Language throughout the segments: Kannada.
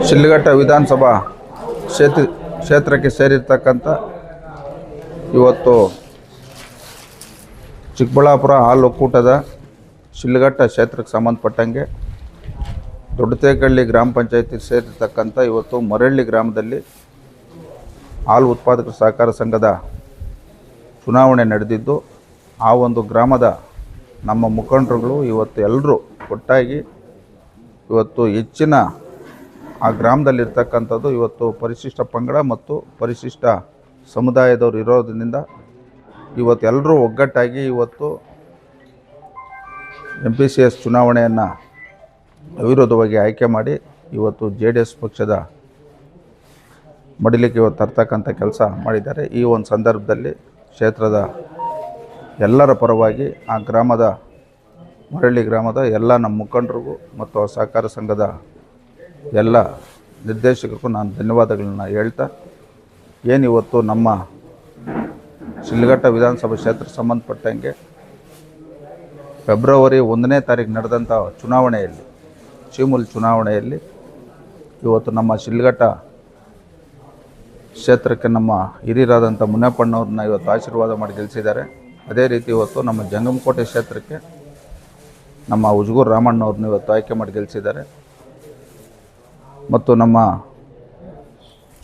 ಶಿಡ್ಲಘಟ್ಟ ವಿಧಾನಸಭಾ ಕ್ಷೇತ್ರಕ್ಕೆ ಸೇರಿರ್ತಕ್ಕಂಥ ಇವತ್ತು ಚಿಕ್ಕಬಳ್ಳಾಪುರ ಹಾಲು ಒಕ್ಕೂಟದ ಶಿಡ್ಲಘಟ್ಟ ಕ್ಷೇತ್ರಕ್ಕೆ ಸಂಬಂಧಪಟ್ಟಂಗೆ ದೊಡ್ಡತೇಕಳ್ಳಿ ಗ್ರಾಮ ಪಂಚಾಯತಿ ಸೇರಿರ್ತಕ್ಕಂಥ ಇವತ್ತು ಮರಳ್ಳಿ ಗ್ರಾಮದಲ್ಲಿ ಹಾಲು ಉತ್ಪಾದಕರ ಸಹಕಾರ ಸಂಘದ ಚುನಾವಣೆ ನಡೆದಿದ್ದು, ಆ ಒಂದು ಗ್ರಾಮದ ನಮ್ಮ ಮುಖಂಡರುಗಳು ಇವತ್ತು ಎಲ್ಲರೂ ಒಟ್ಟಾಗಿ ಇವತ್ತು ಹೆಚ್ಚಿನ ಆ ಗ್ರಾಮದಲ್ಲಿರ್ತಕ್ಕಂಥದ್ದು ಇವತ್ತು ಪರಿಶಿಷ್ಟ ಪಂಗಡ ಮತ್ತು ಪರಿಶಿಷ್ಟ ಸಮುದಾಯದವರು ಇರೋದ್ರಿಂದ ಇವತ್ತು ಎಲ್ಲರೂ ಒಗ್ಗಟ್ಟಾಗಿ ಇವತ್ತು MPCS ಚುನಾವಣೆಯನ್ನು ಅವಿರೋಧವಾಗಿ ಆಯ್ಕೆ ಮಾಡಿ ಇವತ್ತು JDS ಪಕ್ಷದ ಮಡಿಲಿಕ್ಕೆ ಇವತ್ತು ತರ್ತಕ್ಕಂಥ ಕೆಲಸ ಮಾಡಿದ್ದಾರೆ. ಈ ಒಂದು ಸಂದರ್ಭದಲ್ಲಿ ಕ್ಷೇತ್ರದ ಎಲ್ಲರ ಪರವಾಗಿ ಆ ಗ್ರಾಮದ ಮರಳ್ಳಿ ಗ್ರಾಮದ ಎಲ್ಲ ನಮ್ಮ ಮುಖಂಡರಿಗೂ ಮತ್ತು ಸಹಕಾರ ಸಂಘದ ಎಲ್ಲ ನಿರ್ದೇಶಕರಿಗೂ ನಾನು ಧನ್ಯವಾದಗಳನ್ನ ಹೇಳ್ತಾ, ಏನಿವತ್ತು ನಮ್ಮ ಶಿಡ್ಲಘಟ್ಟ ವಿಧಾನಸಭಾ ಕ್ಷೇತ್ರ ಸಂಬಂಧಪಟ್ಟಂಗೆ ಫೆಬ್ರವರಿ 1ನೇ ತಾರೀಕು ನಡೆದಂಥ ಚುನಾವಣೆಯಲ್ಲಿ ಚೀಮೂಲ್ ಚುನಾವಣೆಯಲ್ಲಿ ಇವತ್ತು ನಮ್ಮ ಶಿಡ್ಲಘಟ್ಟ ಕ್ಷೇತ್ರಕ್ಕೆ ನಮ್ಮ ಹಿರಿಯರಾದಂಥ ಮುನಿಯಪ್ಪಣ್ಣವ್ರನ್ನ ಇವತ್ತು ಆಶೀರ್ವಾದ ಮಾಡಿ ಗೆಲ್ಲಿಸಿದ್ದಾರೆ. ಅದೇ ರೀತಿ ಇವತ್ತು ನಮ್ಮ ಜಂಗಮಕೋಟೆ ಕ್ಷೇತ್ರಕ್ಕೆ ನಮ್ಮ ಉಜಗೂರು ರಾಮಣ್ಣವ್ರನ್ನ ಇವತ್ತು ಆಯ್ಕೆ ಮಾಡಿ ಗೆಲ್ಲಿಸಿದ್ದಾರೆ. ಮತ್ತು ನಮ್ಮ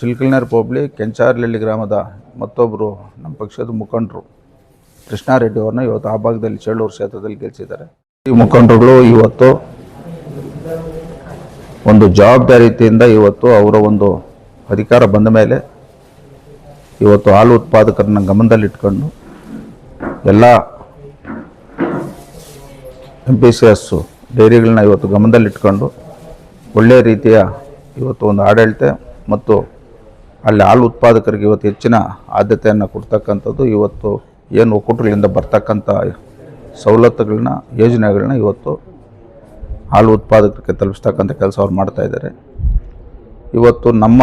ಚಿಲ್ಕಲ್ನೇರ್ ಹೋಬಳಿ ಕೆಂಚಾರ್ಲಹಳ್ಳಿ ಗ್ರಾಮದ ಮತ್ತೊಬ್ಬರು ನಮ್ಮ ಪಕ್ಷದ ಮುಖಂಡರು ಕೃಷ್ಣಾರೆಡ್ಡಿ ಅವ್ರನ್ನ ಇವತ್ತು ಆ ಭಾಗದಲ್ಲಿ ಚೇಳೂರು ಕ್ಷೇತ್ರದಲ್ಲಿ ಗೆಲ್ಲಿಸಿದ್ದಾರೆ. ಈ ಮುಖಂಡರುಗಳು ಇವತ್ತು ಒಂದು ಜವಾಬ್ದಾರಿಯಿಂದ ಇವತ್ತು ಅವರ ಒಂದು ಅಧಿಕಾರ ಬಂದ ಮೇಲೆ ಇವತ್ತು ಹಾಲು ಉತ್ಪಾದಕರನ್ನ ಗಮನದಲ್ಲಿಟ್ಕೊಂಡು ಎಲ್ಲ MPCS ಡೈರಿಗಳನ್ನ ಇವತ್ತು ಗಮನದಲ್ಲಿಟ್ಕೊಂಡು ಒಳ್ಳೆಯ ರೀತಿಯ ಇವತ್ತು ಒಂದು ಆಡಳಿತ ಮತ್ತು ಅಲ್ಲಿ ಹಾಲು ಉತ್ಪಾದಕರಿಗೆ ಇವತ್ತು ಹೆಚ್ಚಿನ ಆದ್ಯತೆಯನ್ನು ಕೊಡ್ತಕ್ಕಂಥದ್ದು, ಇವತ್ತು ಏನು ಒಕ್ಕೂಟಗಳಿಂದ ಬರ್ತಕ್ಕಂಥ ಸವಲತ್ತುಗಳನ್ನ ಯೋಜನೆಗಳನ್ನ ಇವತ್ತು ಹಾಲು ಉತ್ಪಾದಕರಿಗೆ ತಲುಪಿಸ್ತಕ್ಕಂಥ ಕೆಲಸ ಅವ್ರು ಮಾಡ್ತಾಯಿದ್ದಾರೆ. ಇವತ್ತು ನಮ್ಮ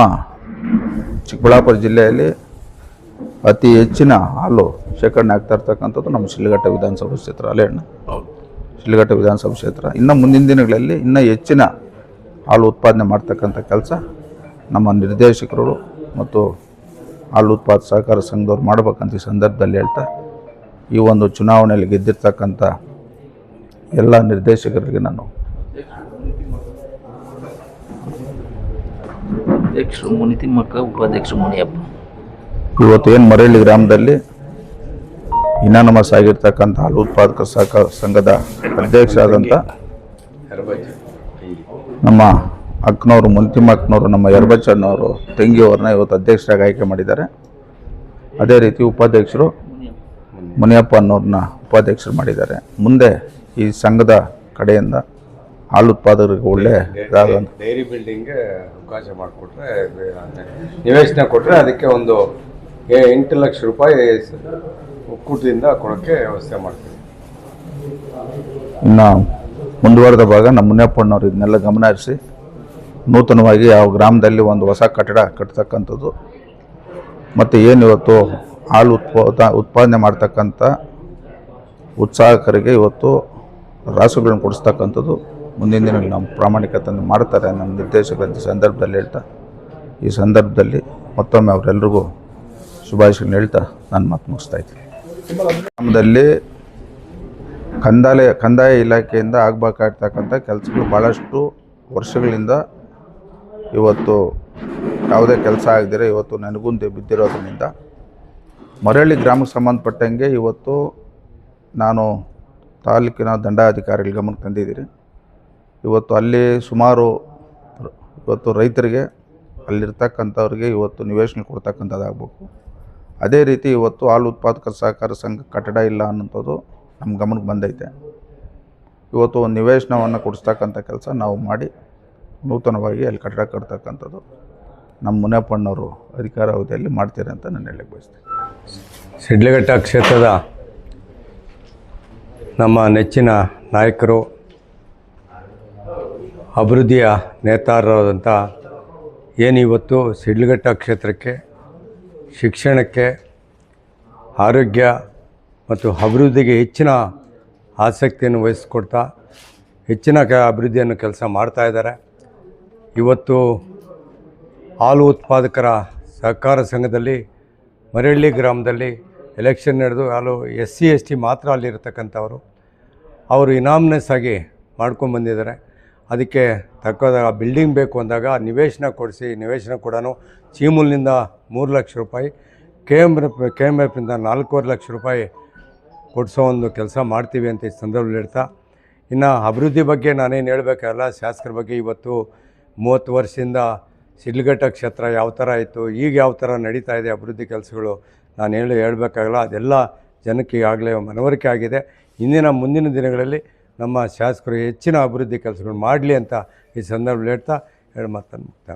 ಚಿಕ್ಕಬಳ್ಳಾಪುರ ಜಿಲ್ಲೆಯಲ್ಲಿ ಅತಿ ಹೆಚ್ಚಿನ ಹಾಲು ಶೇಖರಣೆ ಆಗ್ತಾ ಇರ್ತಕ್ಕಂಥದ್ದು ನಮ್ಮ ಶಿಡ್ಲಘಟ್ಟ ವಿಧಾನಸಭಾ ಕ್ಷೇತ್ರ. ಅಲ್ಲೇಣ್ಣ ಶಿಡ್ಲಘಟ್ಟ ವಿಧಾನಸಭಾ ಕ್ಷೇತ್ರ ಇನ್ನು ಮುಂದಿನ ದಿನಗಳಲ್ಲಿ ಇನ್ನೂ ಹೆಚ್ಚಿನ ಹಾಲು ಉತ್ಪಾದನೆ ಮಾಡ್ತಕ್ಕಂಥ ಕೆಲಸ ನಮ್ಮ ನಿರ್ದೇಶಕರು ಮತ್ತು ಹಾಲು ಉತ್ಪಾದಕ ಸಹಕಾರ ಸಂಘದವ್ರು ಮಾಡಬೇಕಂತ ಈ ಸಂದರ್ಭದಲ್ಲಿ ಹೇಳ್ತಾ, ಈ ಒಂದು ಚುನಾವಣೆಯಲ್ಲಿ ಗೆದ್ದಿರ್ತಕ್ಕಂಥ ಎಲ್ಲ ನಿರ್ದೇಶಕರಿಗೆ ನಾನು ಅಧ್ಯಕ್ಷರು ಮುನಿತಿಮ್ಮಕ್ಕ, ಉಪಾಧ್ಯಕ್ಷರು ಮುನಿಯಪ್ಪ, ಇವತ್ತು ಏನು ಮರಳ್ಳಿ ಗ್ರಾಮದಲ್ಲಿ ಇನಾನಮಸ್ ಆಗಿರ್ತಕ್ಕಂಥ ಹಾಲು ಉತ್ಪಾದಕ ಸಹಕಾರ ಸಂಘದ ಅಧ್ಯಕ್ಷರಾದಂಥ ನಮ್ಮ ಅಕ್ಕನವರು ಮುನಿತಿಮ್ಮ ಅಕ್ಕನವರು, ನಮ್ಮ ಯರ್ಬಚ್ಚಣ್ಣವರು ತಂಗಿಯವ್ರನ್ನ ಇವತ್ತು ಅಧ್ಯಕ್ಷರಾಗಿ ಆಯ್ಕೆ ಮಾಡಿದ್ದಾರೆ. ಅದೇ ರೀತಿ ಉಪಾಧ್ಯಕ್ಷರು ಮುನಿಯಪ್ಪ ಅನ್ನೋರನ್ನ ಉಪಾಧ್ಯಕ್ಷರು ಮಾಡಿದ್ದಾರೆ. ಮುಂದೆ ಈ ಸಂಘದ ಕಡೆಯಿಂದ ಹಾಲು ಉತ್ಪಾದಕರಿಗೆ ಒಳ್ಳೆ ಡೈರಿ ಬಿಲ್ಡಿಂಗ್ಗೆ ಅವಕಾಶ ಮಾಡಿಕೊಟ್ರೆ, ನಿವೇಶನ ಕೊಟ್ಟರೆ ಅದಕ್ಕೆ ಒಂದು 8 ಲಕ್ಷ ರೂಪಾಯಿ ಒಕ್ಕೂಟದಿಂದ ಕೊಡೋಕ್ಕೆ ವ್ಯವಸ್ಥೆ ಮಾಡ್ತೀವಿ. ಇನ್ನು ಮುಂದುವರೆದ ಭಾಗ ನಮ್ಮ ಮುನಿಯಪ್ಪಣ್ಣವ್ರು ಇದನ್ನೆಲ್ಲ ಗಮನ ಹರಿಸಿ ನೂತನವಾಗಿ ಯಾವ ಗ್ರಾಮದಲ್ಲಿ ಒಂದು ಹೊಸ ಕಟ್ಟಡ ಕಟ್ತಕ್ಕಂಥದ್ದು ಮತ್ತು ಏನು ಇವತ್ತು ಹಾಲು ಉತ್ಪಾದನೆ ಮಾಡ್ತಕ್ಕಂಥ ಉತ್ಸಾಹಕರಿಗೆ ಇವತ್ತು ರಾಸುಗಳನ್ನು ಕೊಡಿಸ್ತಕ್ಕಂಥದ್ದು ಮುಂದಿನ ದಿನಗಳಲ್ಲಿ ನಮ್ಮ ಪ್ರಾಮಾಣಿಕತೆಯನ್ನು ಮಾಡ್ತಾರೆ ನಮ್ಮ ನಿರ್ದೇಶಕರಂತ ಸಂದರ್ಭದಲ್ಲಿ ಹೇಳ್ತಾ, ಈ ಸಂದರ್ಭದಲ್ಲಿ ಮತ್ತೊಮ್ಮೆ ಅವರೆಲ್ಲರಿಗೂ ಶುಭಾಶಯಗಳನ್ನ ಹೇಳ್ತಾ ನಾನು ಮಾತು ಮುಗಿಸ್ತಾ ಇದ್ದೀನಿ. ಗ್ರಾಮದಲ್ಲಿ ಕಂದಾಯ ಇಲಾಖೆಯಿಂದ ಆಗಬೇಕಾಗಿರ್ತಕ್ಕಂಥ ಕೆಲಸಗಳು ಭಾಳಷ್ಟು ವರ್ಷಗಳಿಂದ ಇವತ್ತು ಯಾವುದೇ ಕೆಲಸ ಆಗದಿರ ಇವತ್ತು ನನಗುಂದೆ ಬಿದ್ದಿರೋದ್ರಿಂದ ಮರಳಿ ಗ್ರಾಮಕ್ಕೆ ಸಂಬಂಧಪಟ್ಟಂಗೆ ಇವತ್ತು ನಾನು ತಾಲೂಕಿನ ದಂಡಾಧಿಕಾರಿಗಳ ಗಮನಕ್ಕೆ ತಂದಿದ್ದೀರಿ. ಇವತ್ತು ಅಲ್ಲಿ ಸುಮಾರು ಇವತ್ತು ರೈತರಿಗೆ ಅಲ್ಲಿರ್ತಕ್ಕಂಥವ್ರಿಗೆ ಇವತ್ತು ನಿವೇಶನ ಕೊಡ್ತಕ್ಕಂಥದ್ದಾಗಬೇಕು. ಅದೇ ರೀತಿ ಇವತ್ತು ಹಾಲು ಉತ್ಪಾದಕರ ಸಹಕಾರ ಸಂಘ ಕಟ್ಟಡ ಇಲ್ಲ ಅನ್ನೋಂಥದ್ದು ನಮ್ಮ ಗಮನಕ್ಕೆ ಬಂದೈತೆ. ಇವತ್ತು ಒಂದು ನಿವೇಶನವನ್ನು ಕೊಡಿಸ್ತಕ್ಕಂಥ ಕೆಲಸ ನಾವು ಮಾಡಿ ನೂತನವಾಗಿ ಅಲ್ಲಿ ಕಟ್ಟಡ ಕಟ್ತಕ್ಕಂಥದ್ದು ನಮ್ಮ ಮುನಿಯಪ್ಪಣ್ಣವರು ಅಧಿಕಾರಾವಧಿಯಲ್ಲಿ ಮಾಡ್ತಾರೆ ಅಂತ ನಾನು ಹೇಳಕ್ಕೆ ಬಯಸ್ತೀನಿ. ಶಿಡ್ಲಘಟ್ಟ ಕ್ಷೇತ್ರದ ನಮ್ಮ ನೆಚ್ಚಿನ ನಾಯಕರು, ಅಭಿವೃದ್ಧಿಯ ನೇತಾರರಾದಂಥ ಏನಿವತ್ತು ಶಿಡ್ಲಘಟ್ಟ ಕ್ಷೇತ್ರಕ್ಕೆ ಶಿಕ್ಷಣಕ್ಕೆ, ಆರೋಗ್ಯ ಮತ್ತು ಅಭಿವೃದ್ಧಿಗೆ ಹೆಚ್ಚಿನ ಆಸಕ್ತಿಯನ್ನು ವಹಿಸ್ಕೊಡ್ತಾ ಹೆಚ್ಚಿನ ಅಭಿವೃದ್ಧಿಯನ್ನು ಕೆಲಸ ಮಾಡ್ತಾಯಿದ್ದಾರೆ. ಇವತ್ತು ಹಾಲು ಉತ್ಪಾದಕರ ಸಹಕಾರ ಸಂಘದಲ್ಲಿ ಮರಳ್ಳಿ ಗ್ರಾಮದಲ್ಲಿ ಎಲೆಕ್ಷನ್ ನಡೆದು ಹಾಲು SC/ST ಮಾತ್ರ ಅಲ್ಲಿರ್ತಕ್ಕಂಥವರು ಅವರು ಇನಾಮ್ನೆಸ್ ಆಗಿ ಮಾಡ್ಕೊಂಡ್ಬಂದಿದ್ದಾರೆ. ಅದಕ್ಕೆ ತಕ್ಕದ ಬಿಲ್ಡಿಂಗ್ ಬೇಕು ಅಂದಾಗ ನಿವೇಶನ ಕೊಡಿಸಿ, ನಿವೇಶನ ಕೂಡ ಚೀಮೂಲಿನಿಂದ 3 ಲಕ್ಷ ರೂಪಾಯಿ, KMF ಇಂದ 4.25 ಲಕ್ಷ ರೂಪಾಯಿ ಕೊಡಿಸೋ ಒಂದು ಕೆಲಸ ಮಾಡ್ತೀವಿ ಅಂತ ಈ ಸಂದರ್ಭದಲ್ಲಿ ಹೇಳ್ತಾ, ಇನ್ನು ಅಭಿವೃದ್ಧಿ ಬಗ್ಗೆ ನಾನೇನು ಹೇಳಬೇಕಲ್ಲ, ಶಾಸಕರ ಬಗ್ಗೆ ಇವತ್ತು 30 ವರ್ಷದಿಂದ ಶಿಡ್ಲಘಟ್ಟ ಕ್ಷೇತ್ರ ಯಾವ ಥರ ಇತ್ತು, ಈಗ ಯಾವ ಥರ ನಡೀತಾ ಇದೆ ಅಭಿವೃದ್ಧಿ ಕೆಲಸಗಳು, ನಾನು ಹೇಳಬೇಕಾಗಲ್ಲ. ಅದೆಲ್ಲ ಜನಕ್ಕೆ ಈಗಾಗಲೇ ಮನವರಿಕೆ ಆಗಿದೆ. ಮುಂದಿನ ದಿನಗಳಲ್ಲಿ ನಮ್ಮ ಶಾಸಕರು ಹೆಚ್ಚಿನ ಅಭಿವೃದ್ಧಿ ಕೆಲಸಗಳು ಮಾಡಲಿ ಅಂತ ಈ ಸಂದರ್ಭದಲ್ಲಿ ಹೇಳ್ತಾ ಮಾತನ್ನು ಮುಕ್ತಾಯ.